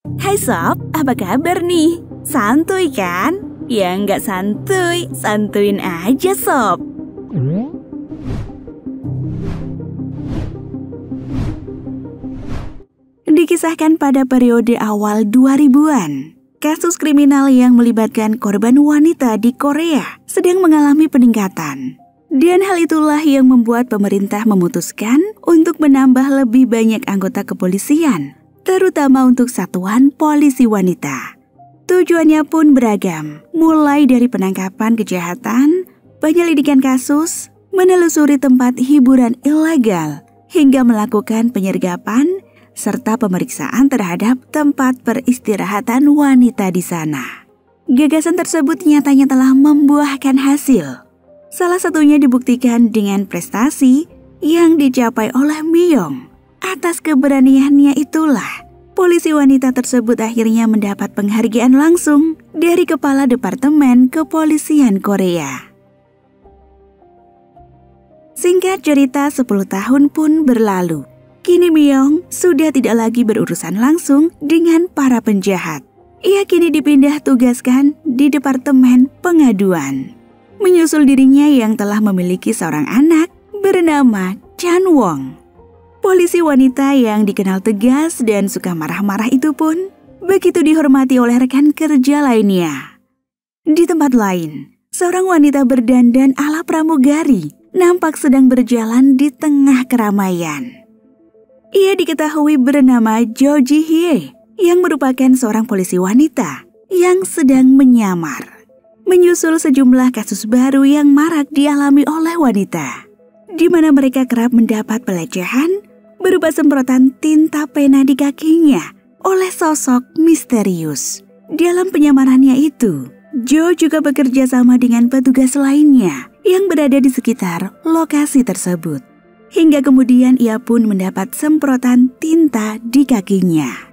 Hai Sob, apa kabar nih? Santuy kan? Ya nggak santuy, santuin aja Sob. Dikisahkan pada periode awal 2000-an, kasus kriminal yang melibatkan korban wanita di Korea sedang mengalami peningkatan. Dan hal itulah yang membuat pemerintah memutuskan untuk menambah lebih banyak anggota kepolisian, terutama untuk satuan polisi wanita. Tujuannya pun beragam, mulai dari penangkapan kejahatan, penyelidikan kasus, menelusuri tempat hiburan ilegal, hingga melakukan penyergapan serta pemeriksaan terhadap tempat peristirahatan wanita di sana. Gagasan tersebut nyatanya telah membuahkan hasil. Salah satunya dibuktikan dengan prestasi yang dicapai oleh Myong. Atas keberaniannya itulah, polisi wanita tersebut akhirnya mendapat penghargaan langsung dari Kepala Departemen Kepolisian Korea. Singkat cerita, 10 tahun pun berlalu. Kini Myong sudah tidak lagi berurusan langsung dengan para penjahat. Ia kini dipindah tugaskan di Departemen Pengaduan. Menyusul dirinya yang telah memiliki seorang anak bernama Chan Wong. Polisi wanita yang dikenal tegas dan suka marah-marah itu pun begitu dihormati oleh rekan kerja lainnya. Di tempat lain, seorang wanita berdandan ala pramugari nampak sedang berjalan di tengah keramaian. Ia diketahui bernama Jo Ji Hye yang merupakan seorang polisi wanita yang sedang menyamar. Menyusul sejumlah kasus baru yang marak dialami oleh wanita, di mana mereka kerap mendapat pelecehan berupa semprotan tinta pena di kakinya oleh sosok misterius. Dalam penyamarannya itu, Jo juga bekerja sama dengan petugas lainnya yang berada di sekitar lokasi tersebut. Hingga kemudian ia pun mendapat semprotan tinta di kakinya.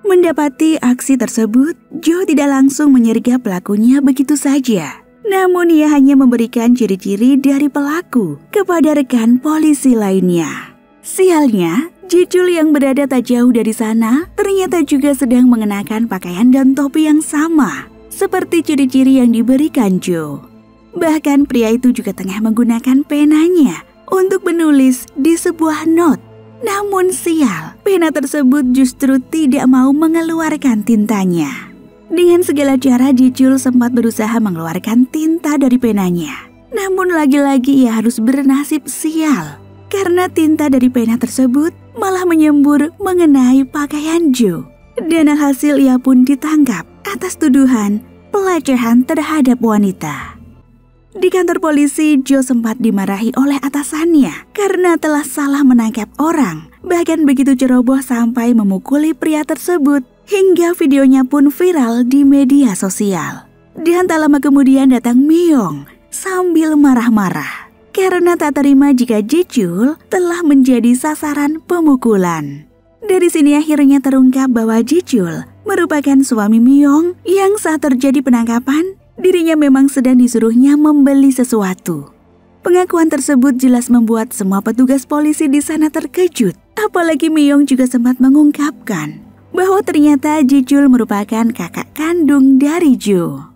Mendapati aksi tersebut, Jo tidak langsung menyergap pelakunya begitu saja. Namun ia hanya memberikan ciri-ciri dari pelaku kepada rekan polisi lainnya. Sialnya, Jijul yang berada tak jauh dari sana ternyata juga sedang mengenakan pakaian dan topi yang sama seperti ciri-ciri yang diberikan Jo. Bahkan pria itu juga tengah menggunakan penanya untuk menulis di sebuah not. Namun sial, pena tersebut justru tidak mau mengeluarkan tintanya. Dengan segala cara Jijul sempat berusaha mengeluarkan tinta dari penanya. Namun lagi-lagi ia harus bernasib sial, karena tinta dari pena tersebut malah menyembur mengenai pakaian Jo. Dan alhasil ia pun ditangkap atas tuduhan pelecehan terhadap wanita. Di kantor polisi, Jo sempat dimarahi oleh atasannya karena telah salah menangkap orang. Bahkan begitu ceroboh sampai memukuli pria tersebut, hingga videonya pun viral di media sosial. Dan tak lama kemudian datang Myong sambil marah-marah karena tak terima jika Jijul telah menjadi sasaran pemukulan. Dari sini akhirnya terungkap bahwa Jijul merupakan suami Myong yang saat terjadi penangkapan, dirinya memang sedang disuruhnya membeli sesuatu. Pengakuan tersebut jelas membuat semua petugas polisi di sana terkejut. Apalagi Myong juga sempat mengungkapkan bahwa ternyata Jijul merupakan kakak kandung dari Jo.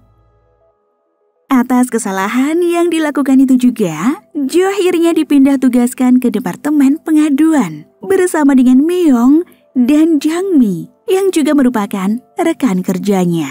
Atas kesalahan yang dilakukan itu juga, Jo akhirnya dipindah tugaskan ke Departemen Pengaduan bersama dengan Myong dan Jang Mi yang juga merupakan rekan kerjanya.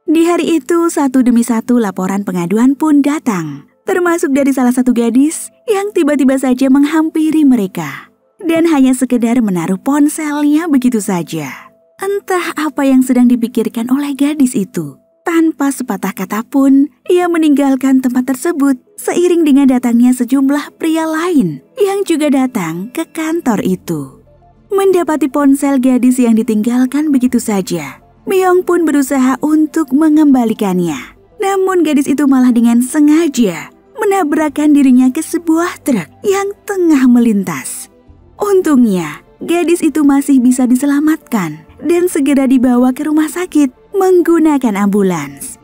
Di hari itu, satu demi satu laporan pengaduan pun datang, termasuk dari salah satu gadis yang tiba-tiba saja menghampiri mereka. Dan hanya sekedar menaruh ponselnya begitu saja. Entah apa yang sedang dipikirkan oleh gadis itu. Tanpa sepatah kata pun, ia meninggalkan tempat tersebut seiring dengan datangnya sejumlah pria lain yang juga datang ke kantor itu. Mendapati ponsel gadis yang ditinggalkan begitu saja, Myong pun berusaha untuk mengembalikannya. Namun gadis itu malah dengan sengaja menabrakkan dirinya ke sebuah truk yang tengah melintas. Untungnya, gadis itu masih bisa diselamatkan dan segera dibawa ke rumah sakit menggunakan ambulans.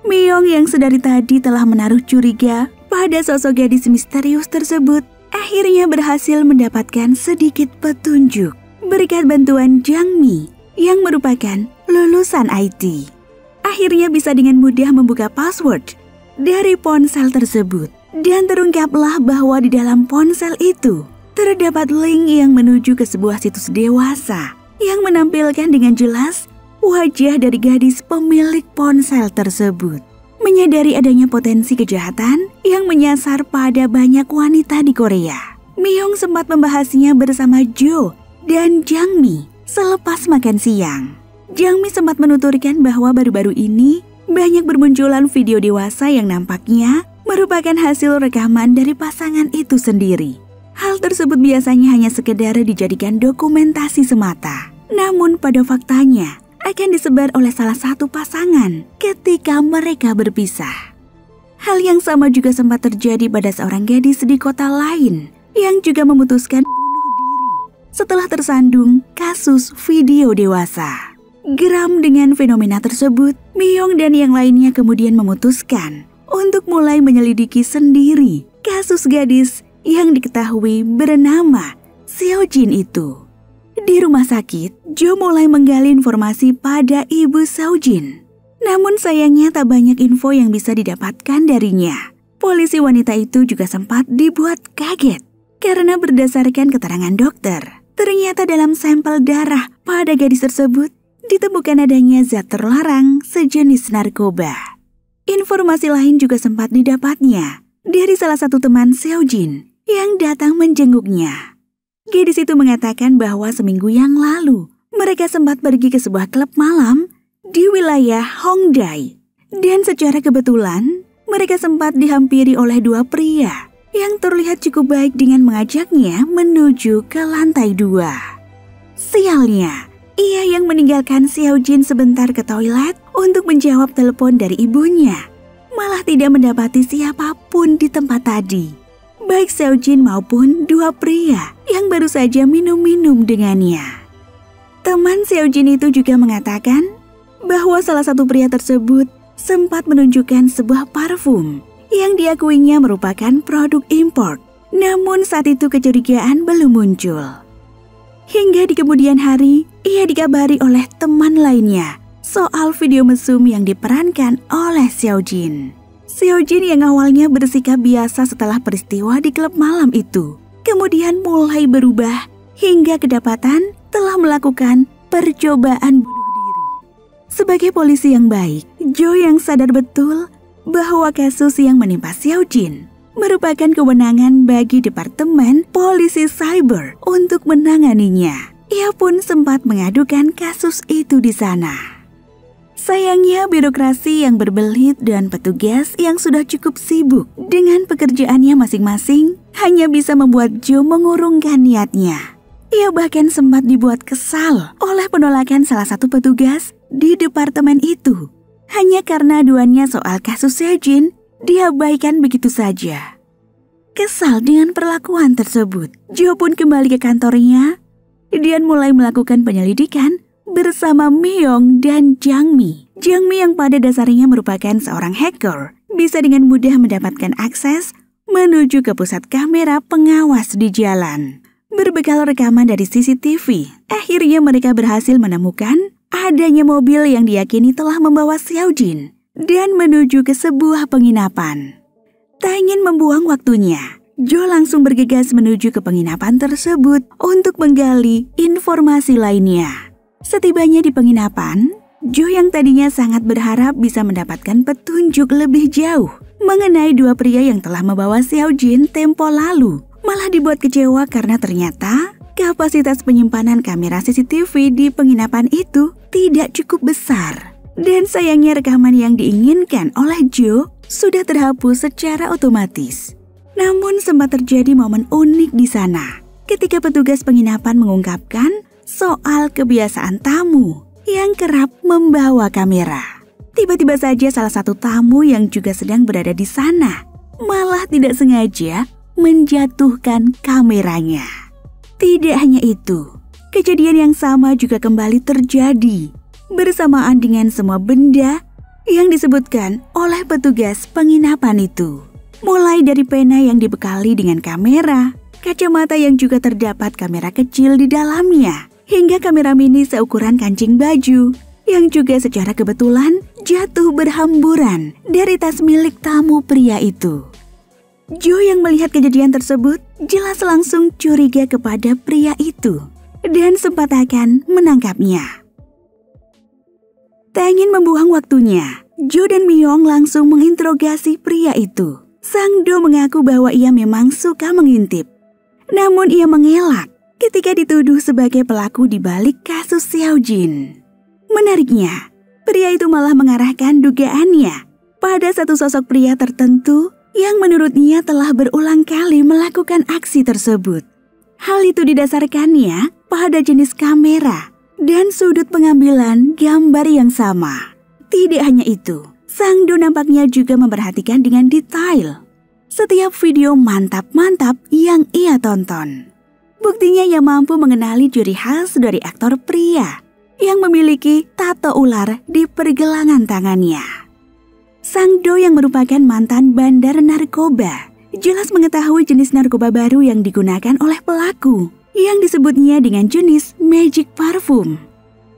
Myong yang sedari tadi telah menaruh curiga pada sosok gadis misterius tersebut, akhirnya berhasil mendapatkan sedikit petunjuk berkat bantuan Jang Mi yang merupakan lulusan IT. Akhirnya bisa dengan mudah membuka password dari ponsel tersebut. Dan terungkaplah bahwa di dalam ponsel itu terdapat link yang menuju ke sebuah situs dewasa yang menampilkan dengan jelas wajah dari gadis pemilik ponsel tersebut. Menyadari adanya potensi kejahatan yang menyasar pada banyak wanita di Korea, Myung sempat membahasnya bersama Jo dan Jangmi selepas makan siang. Jangmi sempat menuturkan bahwa baru-baru ini banyak bermunculan video dewasa yang nampaknya merupakan hasil rekaman dari pasangan itu sendiri. Hal tersebut biasanya hanya sekedar dijadikan dokumentasi semata. Namun pada faktanya akan disebar oleh salah satu pasangan ketika mereka berpisah. Hal yang sama juga sempat terjadi pada seorang gadis di kota lain yang juga memutuskan bunuh diri setelah tersandung kasus video dewasa. Geram dengan fenomena tersebut, Myung dan yang lainnya kemudian memutuskan untuk mulai menyelidiki sendiri kasus gadis yang diketahui bernama Seojin itu. Di rumah sakit, Jo mulai menggali informasi pada ibu Seojin. Namun sayangnya tak banyak info yang bisa didapatkan darinya. Polisi wanita itu juga sempat dibuat kaget karena berdasarkan keterangan dokter, ternyata dalam sampel darah pada gadis tersebut ditemukan adanya zat terlarang sejenis narkoba. Informasi lain juga sempat didapatnya dari salah satu teman Seojin yang datang menjenguknya. Gadis itu mengatakan bahwa seminggu yang lalu mereka sempat pergi ke sebuah klub malam di wilayah Hongdae. Dan secara kebetulan mereka sempat dihampiri oleh dua pria yang terlihat cukup baik dengan mengajaknya menuju ke lantai 2. Sialnya, ia yang meninggalkan Seojin sebentar ke toilet untuk menjawab telepon dari ibunya, malah tidak mendapati siapapun di tempat tadi. Baik Seojin maupun dua pria yang baru saja minum-minum dengannya. Teman Seojin itu juga mengatakan bahwa salah satu pria tersebut sempat menunjukkan sebuah parfum yang diakuinya merupakan produk impor. Namun saat itu kecurigaan belum muncul. Hingga di kemudian hari, ia dikabari oleh teman lainnya soal video mesum yang diperankan oleh Seojin. Seojin yang awalnya bersikap biasa setelah peristiwa di klub malam itu, kemudian mulai berubah hingga kedapatan telah melakukan percobaan bunuh diri. Sebagai polisi yang baik, Jo yang sadar betul bahwa kasus yang menimpa Seojin merupakan kewenangan bagi Departemen Polisi Cyber untuk menanganinya. Ia pun sempat mengadukan kasus itu di sana. Sayangnya birokrasi yang berbelit dan petugas yang sudah cukup sibuk dengan pekerjaannya masing-masing hanya bisa membuat Jo mengurungkan niatnya. Ia bahkan sempat dibuat kesal oleh penolakan salah satu petugas di departemen itu. Hanya karena aduannya soal kasus Seojin diabaikan begitu saja. Kesal dengan perlakuan tersebut, Jo pun kembali ke kantornya dan mulai melakukan penyelidikan bersama Myung dan Jangmi. Jangmi yang pada dasarnya merupakan seorang hacker, bisa dengan mudah mendapatkan akses menuju ke pusat kamera pengawas di jalan. Berbekal rekaman dari CCTV, akhirnya mereka berhasil menemukan adanya mobil yang diyakini telah membawa Seojin dan menuju ke sebuah penginapan. Tak ingin membuang waktunya, Jo langsung bergegas menuju ke penginapan tersebut untuk menggali informasi lainnya. Setibanya di penginapan, Jo yang tadinya sangat berharap bisa mendapatkan petunjuk lebih jauh mengenai dua pria yang telah membawa Seojin tempo lalu, malah dibuat kecewa karena ternyata kapasitas penyimpanan kamera CCTV di penginapan itu tidak cukup besar. Dan sayangnya rekaman yang diinginkan oleh Jo sudah terhapus secara otomatis. Namun sempat terjadi momen unik di sana ketika petugas penginapan mengungkapkan soal kebiasaan tamu yang kerap membawa kamera. Tiba-tiba saja salah satu tamu yang juga sedang berada di sana malah tidak sengaja menjatuhkan kameranya. Tidak hanya itu, kejadian yang sama juga kembali terjadi bersamaan dengan semua benda yang disebutkan oleh petugas penginapan itu. Mulai dari pena yang dibekali dengan kamera, kacamata yang juga terdapat kamera kecil di dalamnya, hingga kamera mini seukuran kancing baju yang juga secara kebetulan jatuh berhamburan dari tas milik tamu pria itu. Joe yang melihat kejadian tersebut jelas langsung curiga kepada pria itu dan sempat akan menangkapnya. Tak ingin membuang waktunya, Joe dan Myung langsung menginterogasi pria itu. Sang Do mengaku bahwa ia memang suka mengintip. Namun ia mengelak ketika dituduh sebagai pelaku di balik kasus Xiao Jin. Menariknya, pria itu malah mengarahkan dugaannya pada satu sosok pria tertentu yang menurutnya telah berulang kali melakukan aksi tersebut. Hal itu didasarkannya pada jenis kamera dan sudut pengambilan gambar yang sama. Tidak hanya itu, Sang Do nampaknya juga memperhatikan dengan detail setiap video mantap-mantap yang ia tonton. Buktinya ia mampu mengenali ciri khas dari aktor pria yang memiliki tato ular di pergelangan tangannya. Sang Do yang merupakan mantan bandar narkoba jelas mengetahui jenis narkoba baru yang digunakan oleh pelaku yang disebutnya dengan jenis magic parfum.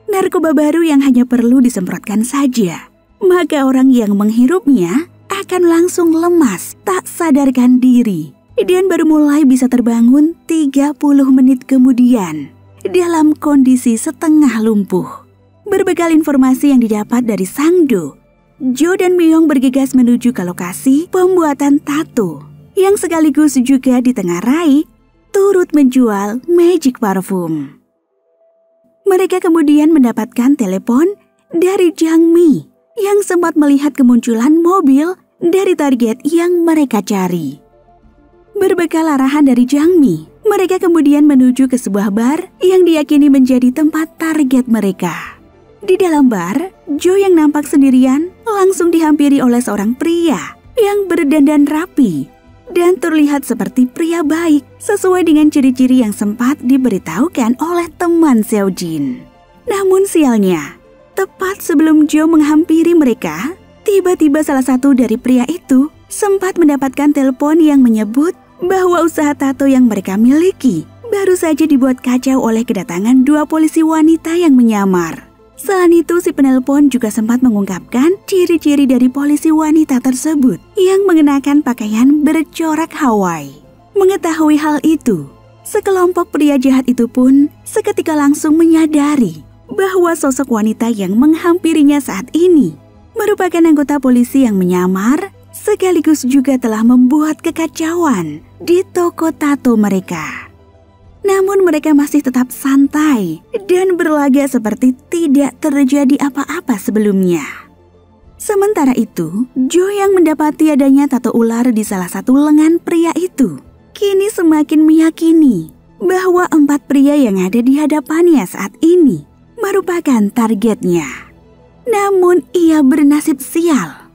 Narkoba baru yang hanya perlu disemprotkan saja, maka orang yang menghirupnya akan langsung lemas, tak sadarkan diri, dan baru mulai bisa terbangun 30 menit kemudian dalam kondisi setengah lumpuh. Berbekal informasi yang didapat dari Sang Do, Joe dan Myung bergegas menuju ke lokasi pembuatan tato yang sekaligus juga ditengarai turut menjual magic parfum. Mereka kemudian mendapatkan telepon dari Jang Mi yang sempat melihat kemunculan mobil dari target yang mereka cari. Berbekal arahan dari Jang Mi, mereka kemudian menuju ke sebuah bar yang diyakini menjadi tempat target mereka. Di dalam bar, Joe yang nampak sendirian langsung dihampiri oleh seorang pria yang berdandan rapi dan terlihat seperti pria baik sesuai dengan ciri-ciri yang sempat diberitahukan oleh teman Xiao Jin. Namun sialnya, tepat sebelum Joe menghampiri mereka, tiba-tiba salah satu dari pria itu sempat mendapatkan telepon yang menyebut bahwa usaha tato yang mereka miliki baru saja dibuat kacau oleh kedatangan dua polisi wanita yang menyamar. Selain itu, si penelpon juga sempat mengungkapkan ciri-ciri dari polisi wanita tersebut yang mengenakan pakaian bercorak Hawaii. Mengetahui hal itu, sekelompok pria jahat itu pun seketika langsung menyadari bahwa sosok wanita yang menghampirinya saat ini merupakan anggota polisi yang menyamar sekaligus juga telah membuat kekacauan di toko tato mereka. Namun mereka masih tetap santai dan berlagak seperti tidak terjadi apa-apa sebelumnya. Sementara itu, Joe yang mendapati adanya tato ular di salah satu lengan pria itu kini semakin meyakini bahwa 4 pria yang ada di hadapannya saat ini merupakan targetnya. Namun ia bernasib sial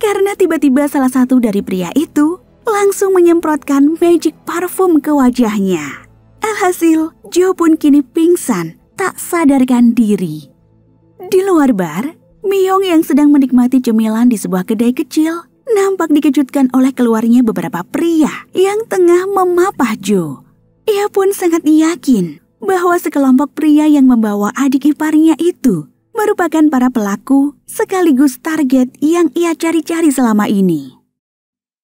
karena tiba-tiba salah satu dari pria itu langsung menyemprotkan magic parfum ke wajahnya. Alhasil, Joe pun kini pingsan, tak sadarkan diri. Di luar bar, Myung yang sedang menikmati cemilan di sebuah kedai kecil nampak dikejutkan oleh keluarnya beberapa pria yang tengah memapah Joe. Ia pun sangat yakin bahwa sekelompok pria yang membawa adik iparnya itu merupakan para pelaku sekaligus target yang ia cari-cari selama ini.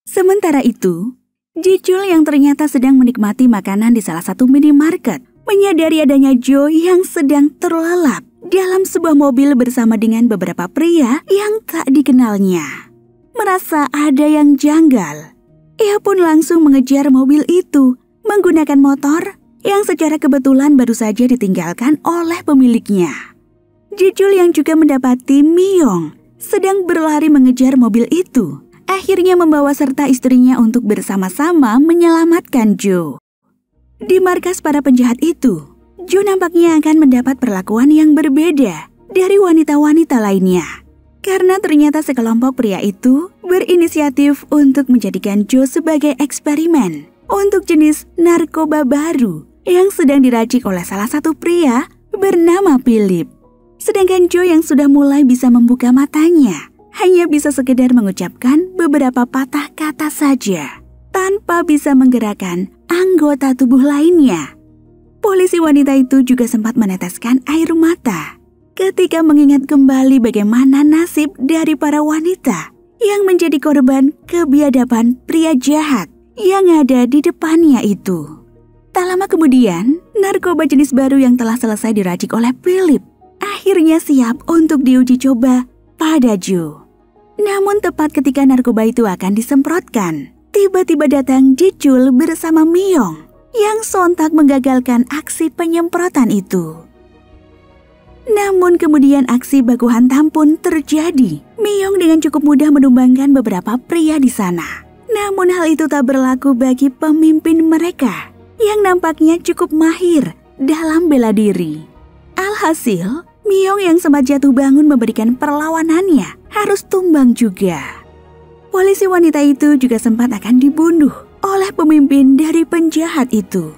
Sementara itu, Jijul yang ternyata sedang menikmati makanan di salah satu minimarket menyadari adanya Joe yang sedang terlelap dalam sebuah mobil bersama dengan beberapa pria yang tak dikenalnya. Merasa ada yang janggal, ia pun langsung mengejar mobil itu menggunakan motor yang secara kebetulan baru saja ditinggalkan oleh pemiliknya. Jijul yang juga mendapati Myung sedang berlari mengejar mobil itu akhirnya membawa serta istrinya untuk bersama-sama menyelamatkan Joe. Di markas para penjahat itu, Joe nampaknya akan mendapat perlakuan yang berbeda dari wanita-wanita lainnya. Karena ternyata sekelompok pria itu berinisiatif untuk menjadikan Joe sebagai eksperimen untuk jenis narkoba baru yang sedang diracik oleh salah satu pria bernama Philip. Sedangkan Joe yang sudah mulai bisa membuka matanya hanya bisa sekedar mengucapkan beberapa patah kata saja, tanpa bisa menggerakkan anggota tubuh lainnya. Polisi wanita itu juga sempat meneteskan air mata ketika mengingat kembali bagaimana nasib dari para wanita yang menjadi korban kebiadaban pria jahat yang ada di depannya itu. Tak lama kemudian, narkoba jenis baru yang telah selesai diracik oleh Philip akhirnya siap untuk diuji coba pada Joe. Namun tepat ketika narkoba itu akan disemprotkan, tiba-tiba datang Ji-chul bersama Myung yang sontak menggagalkan aksi penyemprotan itu. Namun kemudian aksi baku hantam pun terjadi. Myung dengan cukup mudah menumbangkan beberapa pria di sana. Namun hal itu tak berlaku bagi pemimpin mereka yang nampaknya cukup mahir dalam bela diri. Alhasil, Myung yang sempat jatuh bangun memberikan perlawanannya harus tumbang juga. Polisi wanita itu juga sempat akan dibunuh oleh pemimpin dari penjahat itu.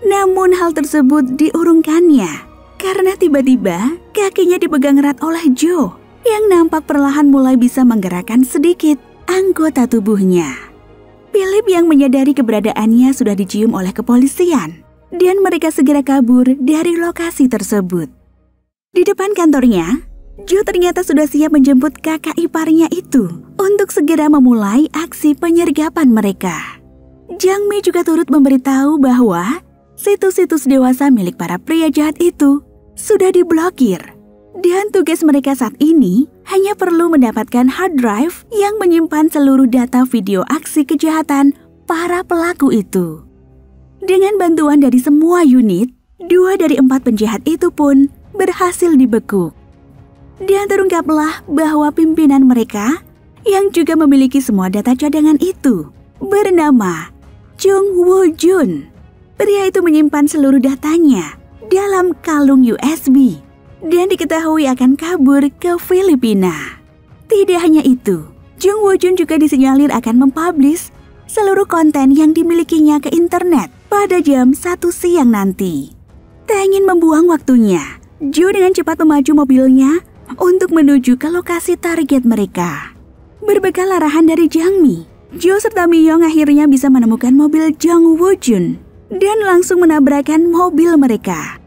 Namun hal tersebut diurungkannya karena tiba-tiba kakinya dipegang erat oleh Joe yang nampak perlahan mulai bisa menggerakkan sedikit anggota tubuhnya. Philip yang menyadari keberadaannya sudah dicium oleh kepolisian dan mereka segera kabur dari lokasi tersebut. Di depan kantornya, Joe ternyata sudah siap menjemput kakak iparnya itu untuk segera memulai aksi penyergapan mereka. Jang Mi juga turut memberitahu bahwa situs-situs dewasa milik para pria jahat itu sudah diblokir. Dan tugas mereka saat ini hanya perlu mendapatkan hard drive yang menyimpan seluruh data video aksi kejahatan para pelaku itu. Dengan bantuan dari semua unit, 2 dari 4 penjahat itu pun berhasil dibekuk. Dan terungkaplah bahwa pimpinan mereka yang juga memiliki semua data cadangan itu bernama Jung Woo Jun. Pria itu menyimpan seluruh datanya dalam kalung USB dan diketahui akan kabur ke Filipina. Tidak hanya itu, Jung Woo Jun juga disinyalir akan mempublish seluruh konten yang dimilikinya ke internet pada jam 1 siang nanti. Tak ingin membuang waktunya, Joe dengan cepat memacu mobilnya untuk menuju ke lokasi target mereka. Berbekal arahan dari Jang Mi, Joe serta Myung akhirnya bisa menemukan mobil Jung Woo Jun dan langsung menabrakkan mobil mereka.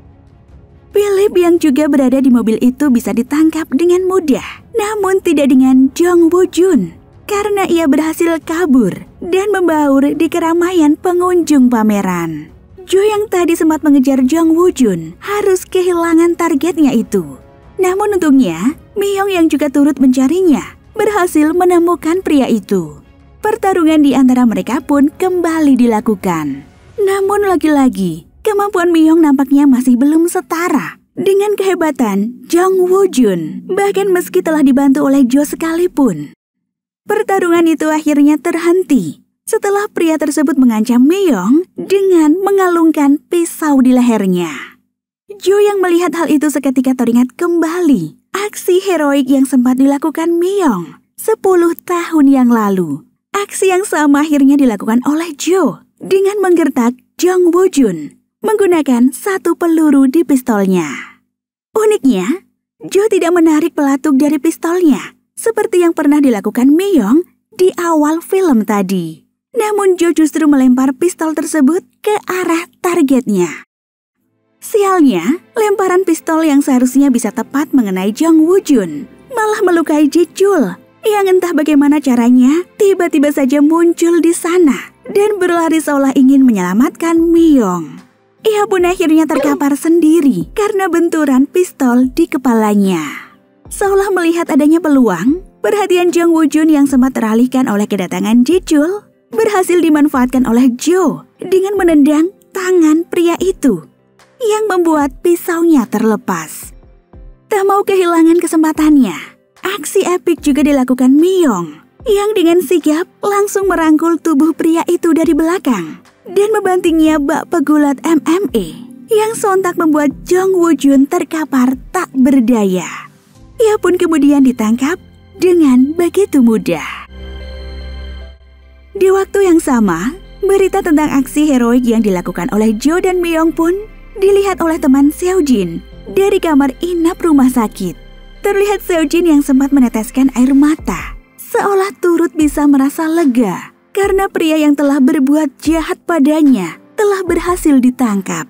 Philip yang juga berada di mobil itu bisa ditangkap dengan mudah, namun tidak dengan Jung Woo Jun karena ia berhasil kabur dan membaur di keramaian pengunjung pameran. Joe yang tadi sempat mengejar Jung Woo Jun harus kehilangan targetnya itu. Namun untungnya, Myung yang juga turut mencarinya berhasil menemukan pria itu. Pertarungan di antara mereka pun kembali dilakukan. Namun lagi-lagi, kemampuan Myung nampaknya masih belum setara dengan kehebatan Jung Woo Jun, bahkan meski telah dibantu oleh Joe sekalipun. Pertarungan itu akhirnya terhenti setelah pria tersebut mengancam Myung dengan mengalungkan pisau di lehernya. Joe yang melihat hal itu seketika teringat kembali aksi heroik yang sempat dilakukan Myung 10 tahun yang lalu. Aksi yang sama akhirnya dilakukan oleh Joe dengan menggertak Jung Woo Jun menggunakan 1 peluru di pistolnya. Uniknya, Joe tidak menarik pelatuk dari pistolnya seperti yang pernah dilakukan Myung di awal film tadi. Namun Joe justru melempar pistol tersebut ke arah targetnya. Sialnya, lemparan pistol yang seharusnya bisa tepat mengenai Jung Woo Jun malah melukai Ji-chul yang entah bagaimana caranya tiba-tiba saja muncul di sana dan berlari seolah ingin menyelamatkan Myung. Ia pun akhirnya terkapar sendiri karena benturan pistol di kepalanya. Seolah melihat adanya peluang, perhatian Jung Woo Jun yang sempat teralihkan oleh kedatangan Ji-chul berhasil dimanfaatkan oleh Joe dengan menendang tangan pria itu yang membuat pisaunya terlepas. Tak mau kehilangan kesempatannya, aksi epik juga dilakukan Myung yang dengan sigap langsung merangkul tubuh pria itu dari belakang dan membantingnya bak pegulat MMA yang sontak membuat Jung Woo Jun terkapar tak berdaya. Ia pun kemudian ditangkap dengan begitu mudah. Di waktu yang sama, berita tentang aksi heroik yang dilakukan oleh Joe dan Myung pun dilihat oleh teman Seojin dari kamar inap rumah sakit. Terlihat Seojin yang sempat meneteskan air mata, seolah turut bisa merasa lega karena pria yang telah berbuat jahat padanya telah berhasil ditangkap.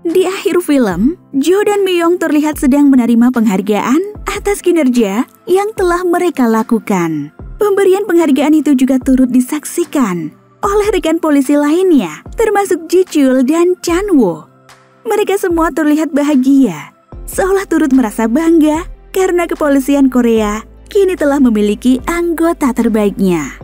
Di akhir film, Jo dan Miyong terlihat sedang menerima penghargaan atas kinerja yang telah mereka lakukan. Pemberian penghargaan itu juga turut disaksikan oleh rekan polisi lainnya, termasuk Ji Chul dan Chan Wo. Mereka semua terlihat bahagia, seolah turut merasa bangga karena kepolisian Korea kini telah memiliki anggota terbaiknya.